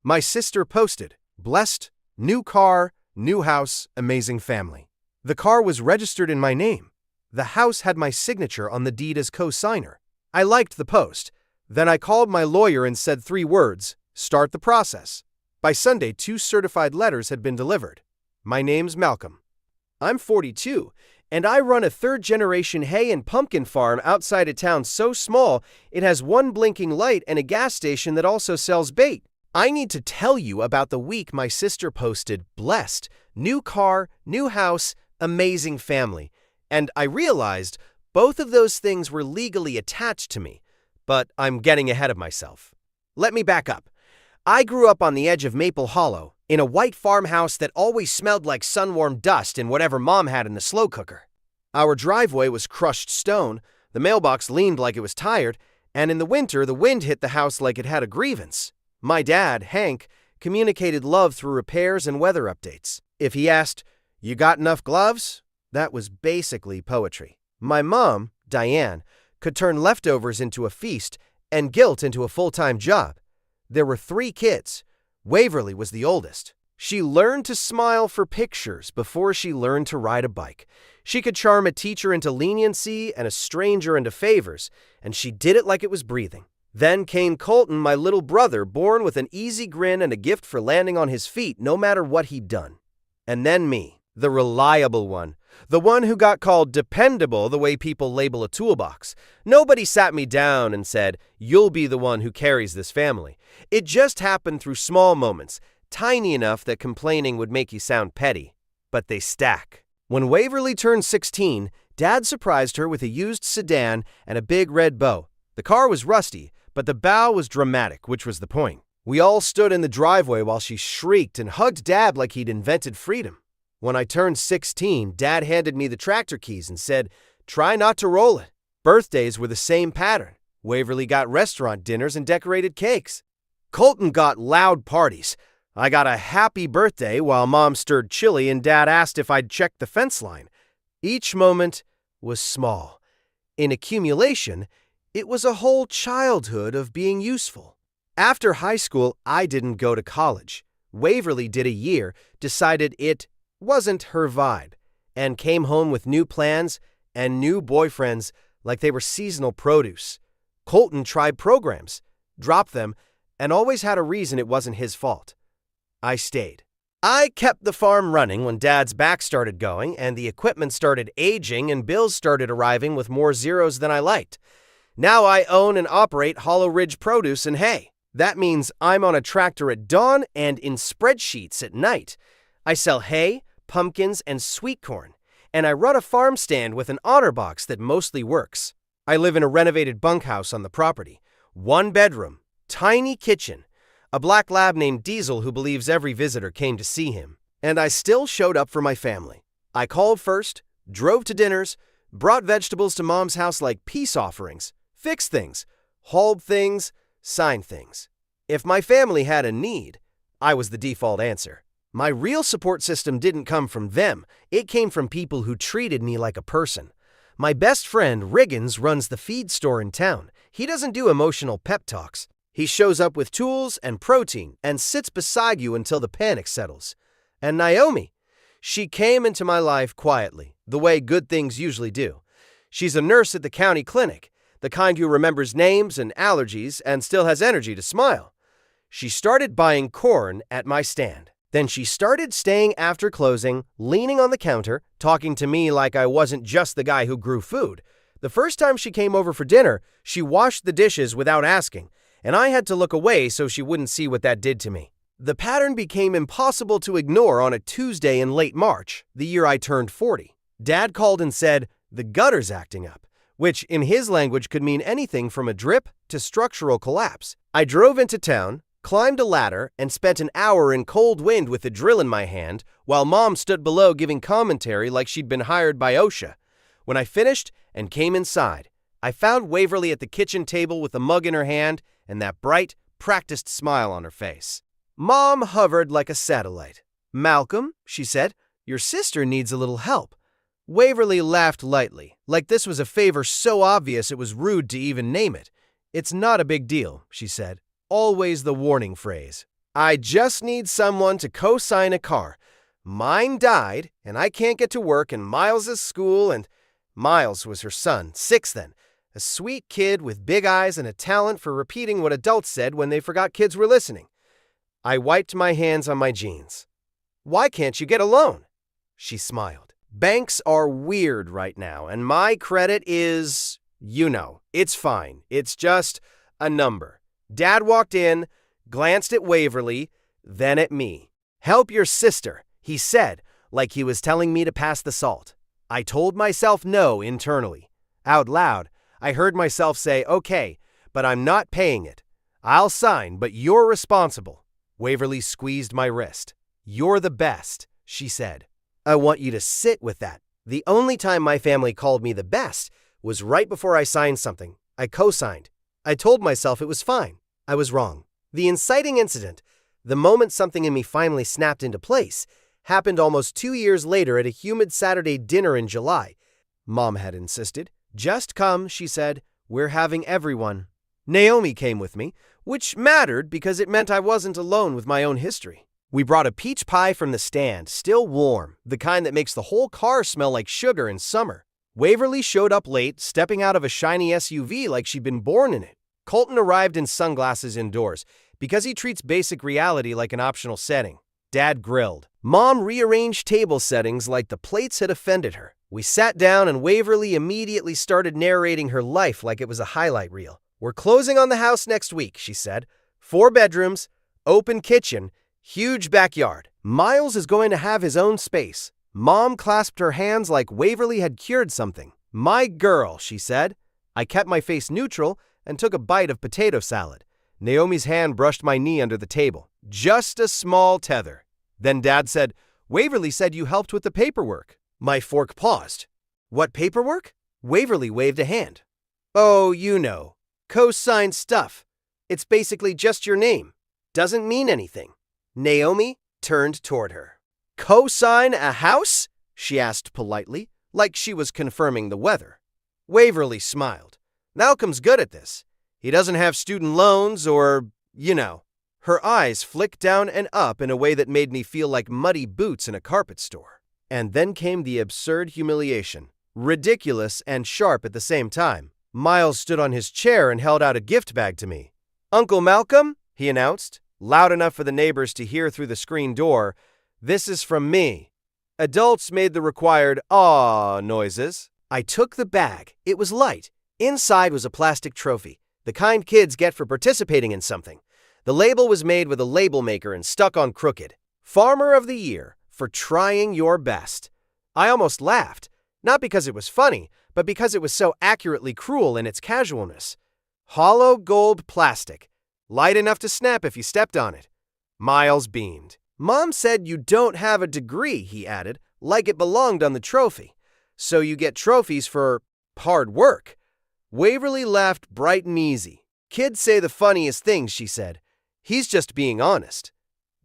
My sister posted, "Blessed, new car, new house, amazing family." The car was registered in my name. The house had my signature on the deed as co-signer. I liked the post. Then I called my lawyer and said 3 words, "Start the process." By Sunday, 2 certified letters had been delivered. My name's Malcolm. I'm 42, and I run a 3rd-generation hay and pumpkin farm outside a town so small it has 1 blinking light and a gas station that also sells bait. I need to tell you about the week my sister posted, "Blessed, new car, new house, amazing family," and I realized both of those things were legally attached to me, but I'm getting ahead of myself. Let me back up. I grew up on the edge of Maple Hollow, in a white farmhouse that always smelled like sun-warmed dust and whatever Mom had in the slow cooker. Our driveway was crushed stone, the mailbox leaned like it was tired, and in the winter the wind hit the house like it had a grievance. My dad, Hank, communicated love through repairs and weather updates. If he asked, "You got enough gloves?" that was basically poetry. My mom, Diane, could turn leftovers into a feast and guilt into a full-time job. There were 3 kids. Waverly was the oldest. She learned to smile for pictures before she learned to ride a bike. She could charm a teacher into leniency and a stranger into favors, and she did it like it was breathing. Then came Colton, my little brother, born with an easy grin and a gift for landing on his feet no matter what he'd done. And then me, the reliable one, the one who got called dependable the way people label a toolbox. Nobody sat me down and said, "You'll be the one who carries this family." It just happened through small moments, tiny enough that complaining would make you sound petty. But they stack. When Waverly turned 16, Dad surprised her with a used sedan and a big red bow. The car was rusty, but the bow was dramatic, which was the point. We all stood in the driveway while she shrieked and hugged Dad like he'd invented freedom. When I turned 16, Dad handed me the tractor keys and said, "Try not to roll it." Birthdays were the same pattern. Waverly got restaurant dinners and decorated cakes. Colton got loud parties. I got a happy birthday while Mom stirred chili and Dad asked if I'd checked the fence line. Each moment was small. In accumulation, it was a whole childhood of being useful. After high school, I didn't go to college. Waverly did a year, decided it wasn't her vibe, and came home with new plans and new boyfriends like they were seasonal produce. Colton tried programs, dropped them, and always had a reason it wasn't his fault. I stayed. I kept the farm running when Dad's back started going and the equipment started aging and bills started arriving with more zeros than I liked. Now I own and operate Hollow Ridge Produce and Hay. That means I'm on a tractor at dawn and in spreadsheets at night. I sell hay, pumpkins, and sweet corn, and I run a farm stand with an honor box that mostly works. I live in a renovated bunkhouse on the property. 1 bedroom, tiny kitchen, a black lab named Diesel who believes every visitor came to see him. And I still showed up for my family. I called first, drove to dinners, brought vegetables to Mom's house like peace offerings, fixed things, hauled things, signed things. If my family had a need, I was the default answer. My real support system didn't come from them. It came from people who treated me like a person. My best friend, Riggins, runs the feed store in town. He doesn't do emotional pep talks. He shows up with tools and protein and sits beside you until the panic settles. And Naomi, she came into my life quietly, the way good things usually do. She's a nurse at the county clinic, the kind who remembers names and allergies and still has energy to smile. She started buying corn at my stand. Then she started staying after closing, leaning on the counter, talking to me like I wasn't just the guy who grew food. The first time she came over for dinner, she washed the dishes without asking, and I had to look away so she wouldn't see what that did to me. The pattern became impossible to ignore on a Tuesday in late March, the year I turned 40. Dad called and said, "The gutter's acting up," which in his language could mean anything from a drip to structural collapse. I drove into town, climbed a ladder, and spent an hour in cold wind with a drill in my hand, while Mom stood below giving commentary like she'd been hired by OSHA. When I finished and came inside, I found Waverly at the kitchen table with a mug in her hand and that bright, practiced smile on her face. Mom hovered like a satellite. "Malcolm," she said, "your sister needs a little help." Waverly laughed lightly, like this was a favor so obvious it was rude to even name it. "It's not a big deal," she said. Always the warning phrase. I just need someone to co-sign a car. Mine died, and I can't get to work, and Miles is school, and Miles was her son, 6 then. A sweet kid with big eyes and a talent for repeating what adults said when they forgot kids were listening. I wiped my hands on my jeans. Why can't you get a loan? She smiled. Banks are weird right now, and my credit is, it's fine. It's just a number. Dad walked in, glanced at Waverly, then at me. Help your sister, he said, like he was telling me to pass the salt. I told myself no internally. Out loud, I heard myself say, okay, but I'm not paying it. I'll sign, but you're responsible. Waverly squeezed my wrist. You're the best, she said. I want you to sit with that. The only time my family called me the best was right before I signed something. I co-signed. I told myself it was fine. I was wrong. The inciting incident, the moment something in me finally snapped into place, happened almost 2 years later at a humid Saturday dinner in July. Mom had insisted. Just come, she said. We're having everyone. Naomi came with me, which mattered because it meant I wasn't alone with my own history. We brought a peach pie from the stand, still warm, the kind that makes the whole car smell like sugar in summer. Waverly showed up late, stepping out of a shiny SUV like she'd been born in it. Colton arrived in sunglasses indoors, because he treats basic reality like an optional setting. Dad grilled. Mom rearranged table settings like the plates had offended her. We sat down and Waverly immediately started narrating her life like it was a highlight reel. We're closing on the house next week, she said. 4 bedrooms, open kitchen, huge backyard. Miles is going to have his own space. Mom clasped her hands like Waverly had cured something. My girl, she said. I kept my face neutral and took a bite of potato salad. Naomi's hand brushed my knee under the table. Just a small tether. Then Dad said, Waverly said you helped with the paperwork. My fork paused. What paperwork? Waverly waved a hand. Oh, co-signed stuff. It's basically just your name. Doesn't mean anything. Naomi turned toward her. Co-sign a house? She asked politely, like she was confirming the weather. Waverly smiled. Malcolm's good at this. He doesn't have student loans or, Her eyes flicked down and up in a way that made me feel like muddy boots in a carpet store. And then came the absurd humiliation, ridiculous and sharp at the same time. Miles stood on his chair and held out a gift bag to me. Uncle Malcolm, he announced, loud enough for the neighbors to hear through the screen door, this is from me. Adults made the required "aww" noises. I took the bag. It was light. Inside was a plastic trophy, the kind kids get for participating in something. The label was made with a label maker and stuck on crooked. Farmer of the Year for trying your best. I almost laughed, not because it was funny, but because it was so accurately cruel in its casualness. Hollow gold plastic, light enough to snap if you stepped on it. Miles beamed. Mom said you don't have a degree, he added, like it belonged on the trophy. So you get trophies for hard work. Waverly laughed bright and easy. Kids say the funniest things, she said. He's just being honest.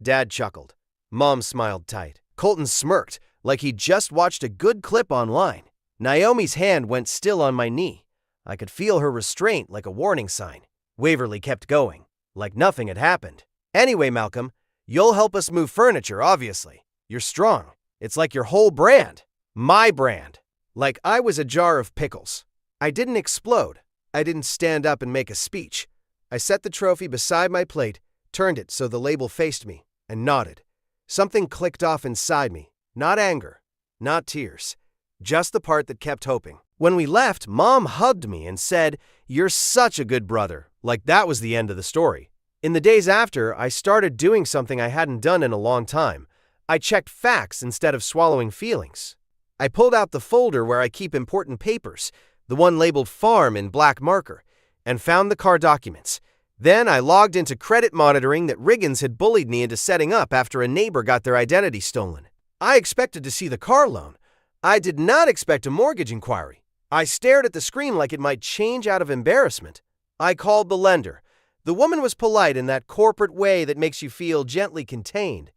Dad chuckled. Mom smiled tight. Colton smirked, like he'd just watched a good clip online. Naomi's hand went still on my knee. I could feel her restraint like a warning sign. Waverly kept going, like nothing had happened. Anyway, Malcolm, you'll help us move furniture, obviously. You're strong. It's like your whole brand. My brand. Like I was a jar of pickles. I didn't explode. I didn't stand up and make a speech. I set the trophy beside my plate, turned it so the label faced me, and nodded. Something clicked off inside me. Not anger, not tears, just the part that kept hoping. When we left, Mom hugged me and said, "You're such a good brother," like that was the end of the story. In the days after, I started doing something I hadn't done in a long time. I checked facts instead of swallowing feelings. I pulled out the folder where I keep important papers, the one labeled farm in black marker, and found the car documents. Then I logged into credit monitoring that Riggins had bullied me into setting up after a neighbor got their identity stolen. I expected to see the car loan. I did not expect a mortgage inquiry. I stared at the screen like it might change out of embarrassment. I called the lender. The woman was polite in that corporate way that makes you feel gently contained.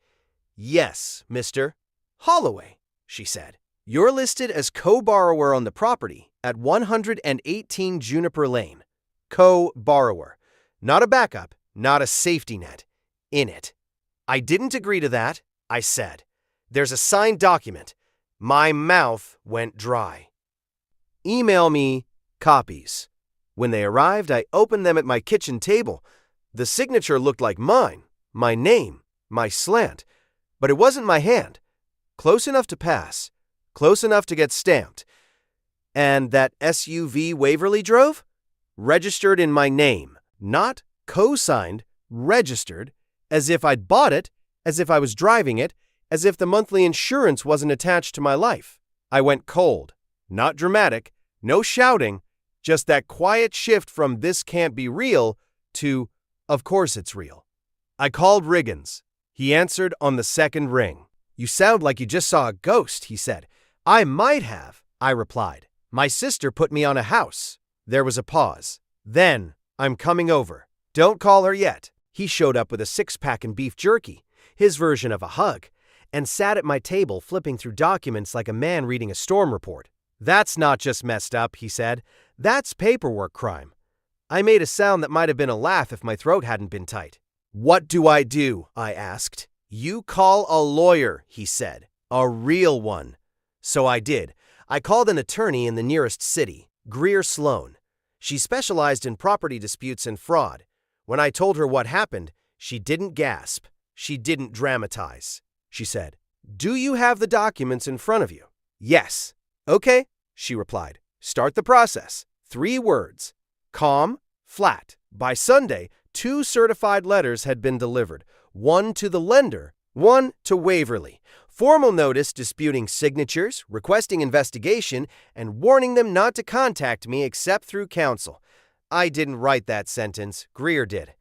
"Yes, Mr. Holloway," she said. "You're listed as co-borrower on the property at 118 Juniper Lane. Co-borrower. Not a backup, not a safety net. In it." I didn't agree to that, I said. There's a signed document. My mouth went dry. Email me copies. When they arrived, I opened them at my kitchen table. The signature looked like mine, my name, my slant, but it wasn't my hand. Close enough to pass, close enough to get stamped. And that SUV Waverly drove? Registered in my name, not co-signed, registered, as if I'd bought it, as if I was driving it, as if the monthly insurance wasn't attached to my life. I went cold. Not dramatic, no shouting, just that quiet shift from "this can't be real" to "of course it's real." I called Riggins. He answered on the second ring. "You sound like you just saw a ghost," he said. "I might have," I replied. "My sister put me on a house." There was a pause. Then, "I'm coming over. Don't call her yet." He showed up with a six-pack and beef jerky, his version of a hug, and sat at my table flipping through documents like a man reading a storm report. "That's not just messed up," he said. "That's paperwork crime." I made a sound that might have been a laugh if my throat hadn't been tight. "What do?" I asked. "You call a lawyer," he said. "A real one." So I did. I called an attorney in the nearest city, Greer Sloan. She specialized in property disputes and fraud. When I told her what happened, she didn't gasp. She didn't dramatize. She said, "Do you have the documents in front of you?" "Yes." "Okay," she replied. "Start the process." 3 words. Calm, flat. By Sunday, 2 certified letters had been delivered. 1 to the lender, 1 to Waverly. Formal notice disputing signatures, requesting investigation, and warning them not to contact me except through counsel. I didn't write that sentence. Greer did.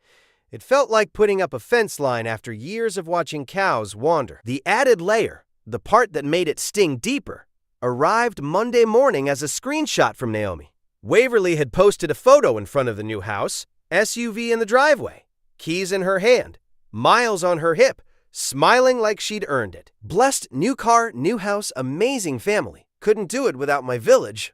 It felt like putting up a fence line after years of watching cows wander. The added layer, the part that made it sting deeper, arrived Monday morning as a screenshot from Naomi. Waverly had posted a photo in front of the new house, SUV in the driveway, keys in her hand, miles on her hip, smiling like she'd earned it. Blessed new car, new house, amazing family. Couldn't do it without my village.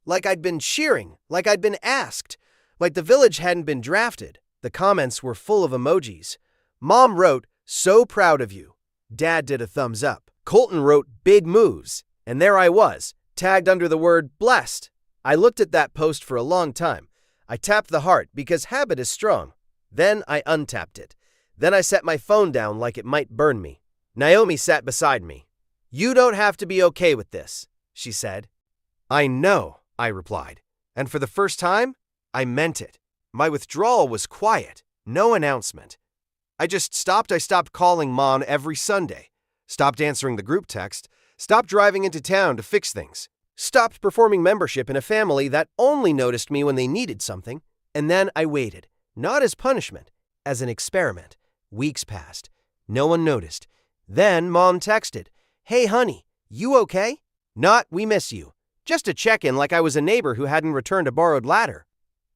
Like I'd been cheering, like I'd been asked, like the village hadn't been drafted. The comments were full of emojis. Mom wrote, "So proud of you." Dad did a thumbs up. Colton wrote, "Big moves." And there I was, tagged under the word blessed. I looked at that post for a long time. I tapped the heart because habit is strong. Then I untapped it. Then I set my phone down like it might burn me. Naomi sat beside me. "You don't have to be okay with this," she said. "I know," I replied. And for the first time, I meant it. My withdrawal was quiet, no announcement. I stopped calling Mom every Sunday, stopped answering the group text, stopped driving into town to fix things, stopped performing membership in a family that only noticed me when they needed something, and then I waited, not as punishment, as an experiment. Weeks passed. No one noticed. Then Mom texted, "Hey honey, you okay?" Not, "We miss you." Just a check-in like I was a neighbor who hadn't returned a borrowed ladder.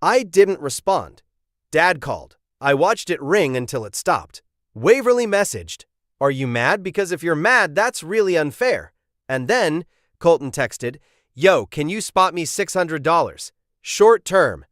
I didn't respond. Dad called. I watched it ring until it stopped. Waverly messaged, "Are you mad? Because if you're mad, that's really unfair." And then Colton texted, "Yo, can you spot me $600? Short term."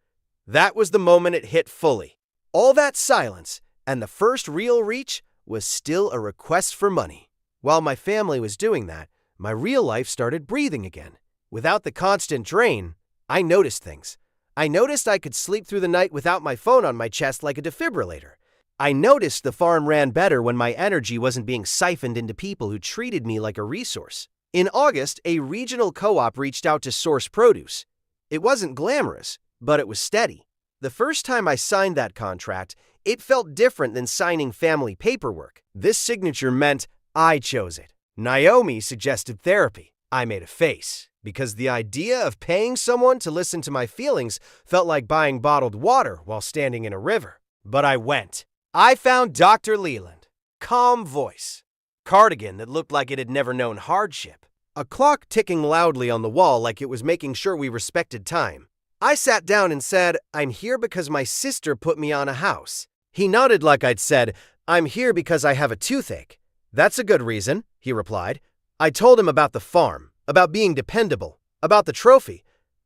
That was the moment it hit fully. All that silence, and the first real reach was still a request for money. While my family was doing that, my real life started breathing again. Without the constant drain, I noticed things. I noticed I could sleep through the night without my phone on my chest like a defibrillator. I noticed the farm ran better when my energy wasn't being siphoned into people who treated me like a resource. In August, a regional co-op reached out to source produce. It wasn't glamorous, but it was steady. The first time I signed that contract, it felt different than signing family paperwork. This signature meant I chose it. Naomi suggested therapy. I made a face, because the idea of paying someone to listen to my feelings felt like buying bottled water while standing in a river. But I went. I found Dr. Leland. Calm voice. Cardigan that looked like it had never known hardship. A clock ticking loudly on the wall like it was making sure we respected time. I sat down and said, "I'm here because my sister put me on a house." He nodded like I'd said, "I'm here because I have a toothache." "That's a good reason," he replied. I told him about the farm, about being dependable, about the trophy.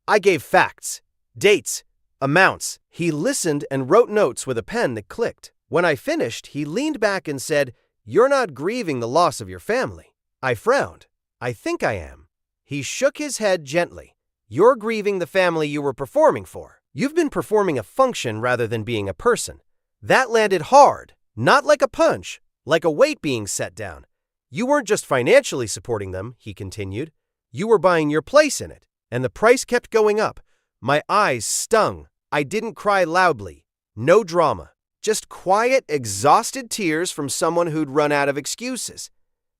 I gave facts, dates, amounts. He listened and wrote notes with a pen that clicked. When I finished, he leaned back and said, "You're not grieving the loss of your family." I frowned. "I think I am." He shook his head gently. "You're grieving the family you were performing for. You've been performing a function rather than being a person." That landed hard, not like a punch, like a weight being set down. "You weren't just financially supporting them," he continued. "You were buying your place in it." And the price kept going up. My eyes stung. I didn't cry loudly. No drama. Just quiet, exhausted tears from someone who'd run out of excuses.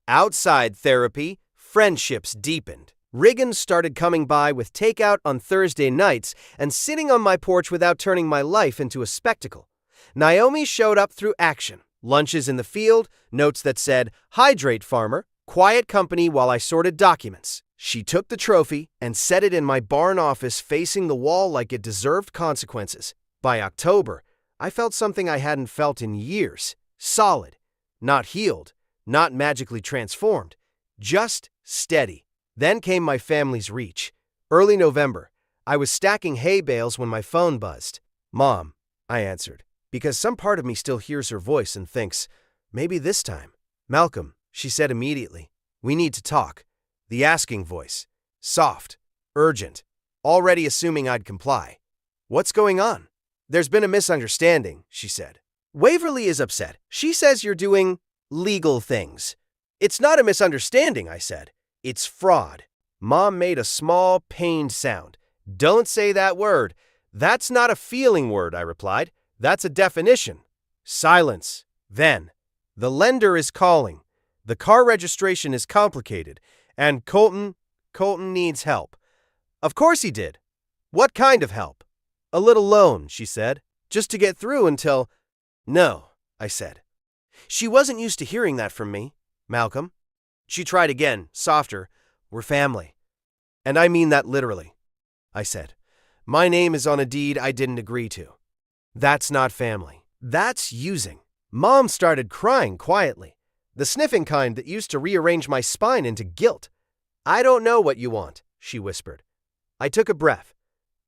Outside therapy, friendships deepened. Riggins started coming by with takeout on Thursday nights and sitting on my porch without turning my life into a spectacle. Naomi showed up through action. Lunches in the field, notes that said, "Hydrate, farmer," quiet company while I sorted documents. She took the trophy and set it in my barn office facing the wall like it deserved consequences. By October, I felt something I hadn't felt in years. Solid. Not healed. Not magically transformed. Just steady. Then came my family's reach. Early November. I was stacking hay bales when my phone buzzed. "Mom," I answered, because some part of me still hears her voice and thinks, maybe this time. "Malcolm," she said immediately. "We need to talk." The asking voice. Soft. Urgent. Already assuming I'd comply. "What's going on?" "There's been a misunderstanding," she said. "Waverly is upset. She says you're doing legal things." "It's not a misunderstanding," I said. "It's fraud." Mom made a small, pained sound. "Don't say that word." "That's not a feeling word," I replied. "That's a definition." Silence. Then, "The lender is calling. The car registration is complicated, and Colton needs help." Of course he did. "What kind of help?" "A little loan," she said, "just to get through until—" "No," I said. She wasn't used to hearing that from me. "Malcolm." She tried again, softer. "We're family. And I mean that literally," I said. "My name is on a deed I didn't agree to." "That's not family. That's using." Mom started crying quietly, the sniffing kind that used to rearrange my spine into guilt. "I don't know what you want," she whispered. I took a breath.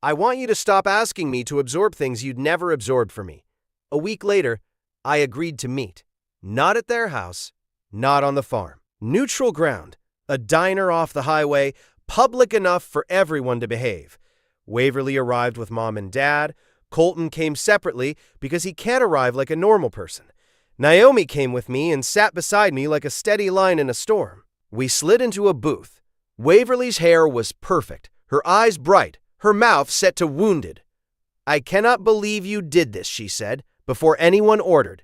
"I want you to stop asking me to absorb things you'd never absorbed for me." A week later, I agreed to meet. Not at their house, not on the farm. Neutral ground, a diner off the highway, public enough for everyone to behave. Waverly arrived with Mom and Dad. Colton came separately because he can't arrive like a normal person. Naomi came with me and sat beside me like a steady line in a storm. We slid into a booth. Waverly's hair was perfect, her eyes bright, her mouth set to wounded. "I cannot believe you did this," she said, before anyone ordered.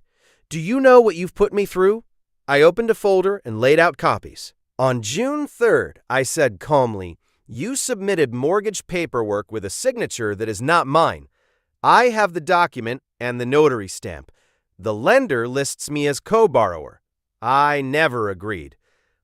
"Do you know what you've put me through?" I opened a folder and laid out copies. "On June 3rd, I said calmly, you submitted mortgage paperwork with a signature that is not mine. I have the document and the notary stamp. The lender lists me as co-borrower. I never agreed."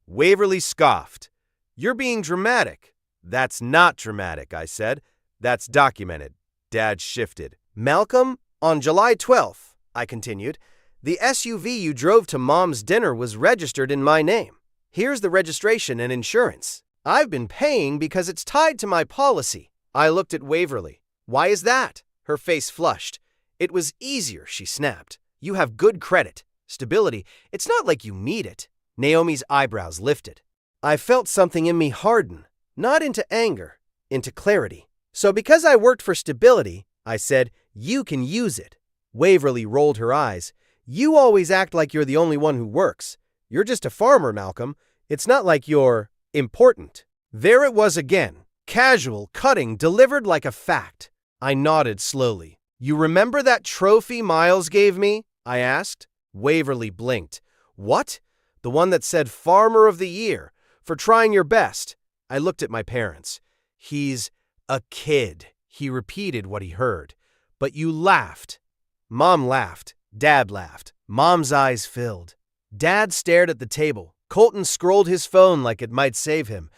Waverly scoffed. "You're being dramatic." "That's not dramatic," I said. "That's documented." Dad shifted. "Malcolm, on July 12th, I continued, the SUV you drove to Mom's dinner was registered in my name. Here's the registration and insurance. I've been paying because it's tied to my policy." I looked at Waverly. "Why is that?" Her face flushed. "It was easier," she snapped. "You have good credit, stability. It's not like you need it." Naomi's eyebrows lifted. I felt something in me harden, not into anger, into clarity. "So because I worked for stability," I said, "you can use it." Waverly rolled her eyes. "You always act like you're the only one who works. You're just a farmer, Malcolm. It's not like you're important." There it was again, casual, cutting, delivered like a fact. I nodded slowly. "You remember that trophy Miles gave me?" I asked. Waverly blinked. "What?" "The one that said Farmer of the Year, for trying your best." I looked at my parents. "He's a kid." He repeated what he heard. "But you laughed." Mom laughed. Dad laughed. Mom's eyes filled. Dad stared at the table. Colton scrolled his phone like it might save him.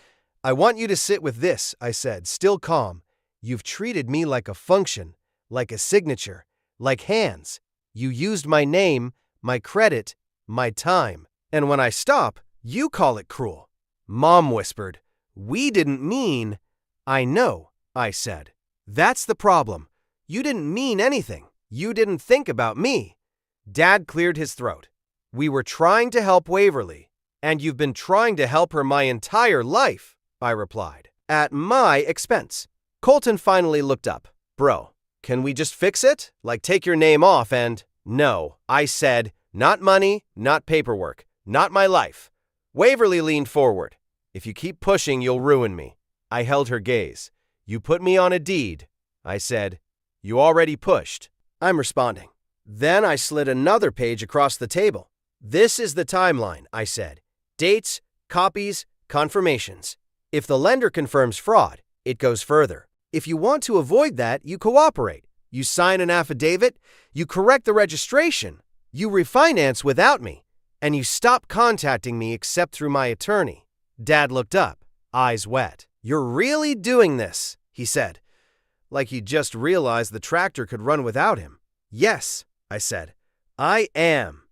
"I want you to sit with this," I said, still calm. "You've treated me like a function, like a signature, like hands. You used my name, my credit, my time. And when I stop, you call it cruel." Mom whispered, "We didn't mean—" "I know," I said. "That's the problem. You didn't mean anything. You didn't think about me." Dad cleared his throat. We were trying to help Waverly, and you've been trying to help her my entire life, I replied. At my expense. Colton finally looked up. Bro, can we just fix it? Like take your name off and… No, I said, not money, not paperwork, not my life. Waverly leaned forward. If you keep pushing, you'll ruin me. I held her gaze. You put me on a deed. I said, you already pushed. I'm responding. Then I slid another page across the table. This is the timeline, I said. Dates, copies, confirmations. If the lender confirms fraud, it goes further. If you want to avoid that, you cooperate. You sign an affidavit, you correct the registration, you refinance without me, and you stop contacting me except through my attorney. Dad looked up, eyes wet. You're really doing this, he said, like he just realized the tractor could run without him. Yes, I said. I am.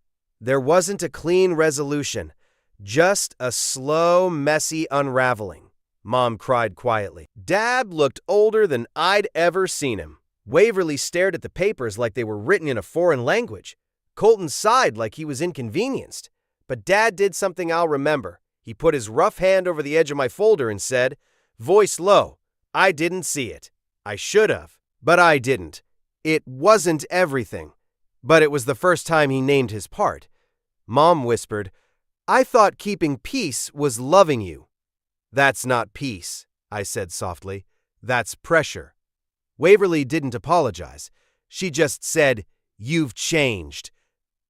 There wasn't a clean resolution, just a slow, messy unraveling. Mom cried quietly. Dad looked older than I'd ever seen him. Waverly stared at the papers like they were written in a foreign language. Colton sighed like he was inconvenienced. But Dad did something I'll remember. He put his rough hand over the edge of my folder and said, voice low, I didn't see it. I should have, but I didn't. It wasn't everything, but it was the first time he named his part. Mom whispered, I thought keeping peace was loving you. That's not peace, I said softly. That's pressure. Waverly didn't apologize. She just said, you've changed,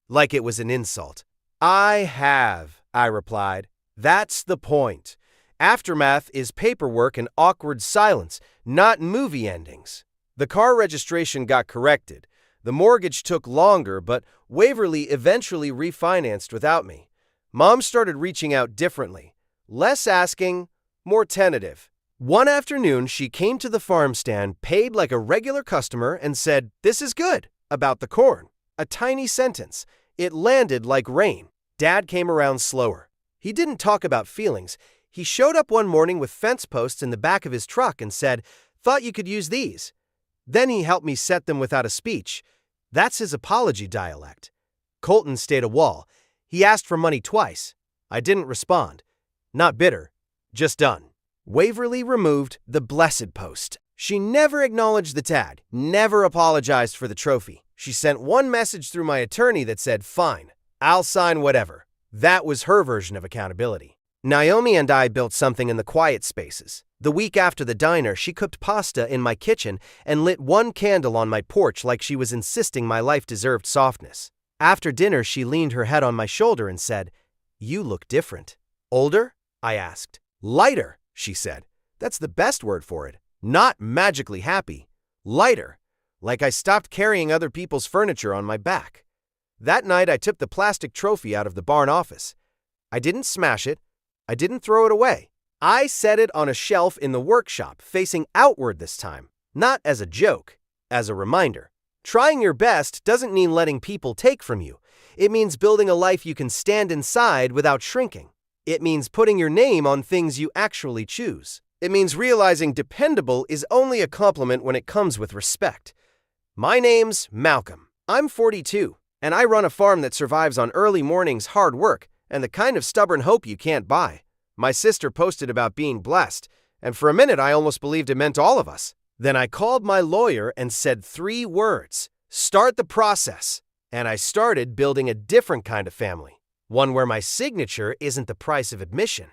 like it was an insult. I have, I replied. That's the point. Aftermath is paperwork and awkward silence, not movie endings. The car registration got corrected. The mortgage took longer, but Waverly eventually refinanced without me. Mom started reaching out differently. Less asking, more tentative. One afternoon, she came to the farm stand, paid like a regular customer, and said, this is good, about the corn. A tiny sentence. It landed like rain. Dad came around slower. He didn't talk about feelings. He showed up one morning with fence posts in the back of his truck and said, thought you could use these. Then he helped me set them without a speech. That's his apology dialect. Colton stayed a wall. He asked for money twice. I didn't respond. Not bitter, just done. Waverly removed the blessed post. She never acknowledged the tag, never apologized for the trophy. She sent one message through my attorney that said, fine, I'll sign whatever. That was her version of accountability. Naomi and I built something in the quiet spaces. The week after the diner, she cooked pasta in my kitchen and lit one candle on my porch like she was insisting my life deserved softness. After dinner, she leaned her head on my shoulder and said, you look different. Older? I asked. Lighter, she said. That's the best word for it. Not magically happy. Lighter. Like I stopped carrying other people's furniture on my back. That night, I took the plastic trophy out of the barn office. I didn't smash it. I didn't throw it away. I set it on a shelf in the workshop, facing outward this time. Not as a joke, as a reminder. Trying your best doesn't mean letting people take from you. It means building a life you can stand inside without shrinking. It means putting your name on things you actually choose. It means realizing dependable is only a compliment when it comes with respect. My name's Malcolm. I'm 42, and I run a farm that survives on early mornings, hard work, and the kind of stubborn hope you can't buy. My sister posted about being blessed, and for a minute I almost believed it meant all of us. Then I called my lawyer and said 3 words. Start the process. And I started building a different kind of family. One where my signature isn't the price of admission.